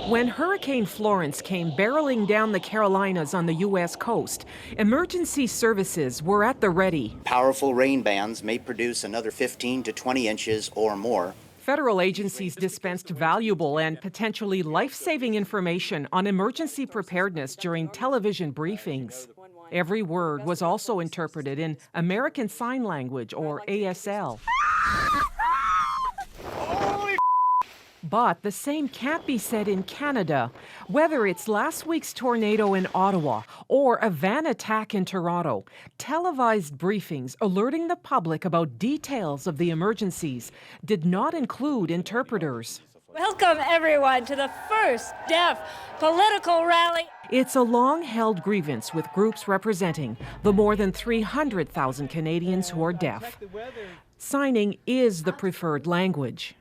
When Hurricane Florence came barreling down the Carolinas on the U.S. coast, emergency services were at the ready. Powerful rain bands may produce another 15 to 20 inches or more. Federal agencies dispensed valuable and potentially life-saving information on emergency preparedness during television briefings. Every word was also interpreted in American Sign Language, or ASL. But the same can't be said in Canada. Whether it's last week's tornado in Ottawa or a van attack in Toronto, televised briefings alerting the public about details of the emergencies did not include interpreters. Welcome, everyone, to the first deaf political rally. It's a long-held grievance with groups representing the more than 300,000 Canadians who are deaf. Signing is the preferred language.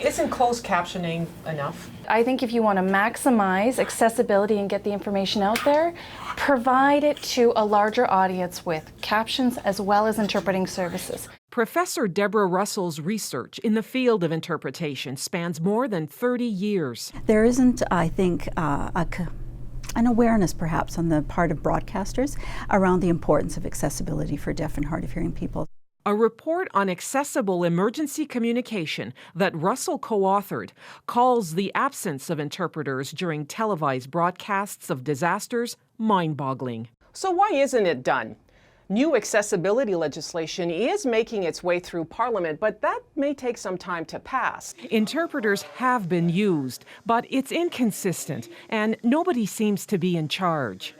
Isn't closed captioning enough? I think if you want to maximize accessibility and get the information out there, provide it to a larger audience with captions as well as interpreting services. Professor Deborah Russell's research in the field of interpretation spans more than 30 years. There isn't, I think, an awareness perhaps on the part of broadcasters around the importance of accessibility for deaf and hard of hearing people. A report on accessible emergency communication that Russell co-authored calls the absence of interpreters during televised broadcasts of disasters mind-boggling. So why isn't it done? New accessibility legislation is making its way through Parliament, but that may take some time to pass. Interpreters have been used, but it's inconsistent, and nobody seems to be in charge.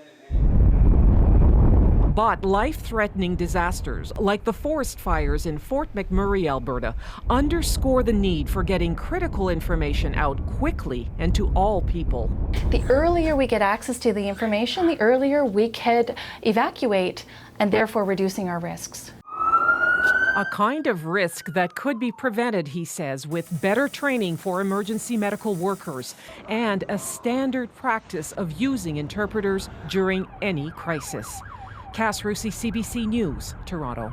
But life-threatening disasters, like the forest fires in Fort McMurray, Alberta, underscore the need for getting critical information out quickly and to all people. The earlier we get access to the information, the earlier we could evacuate and therefore reducing our risks. A kind of risk that could be prevented, he says, with better training for emergency medical workers and a standard practice of using interpreters during any crisis. Roussy, CBC News, Toronto.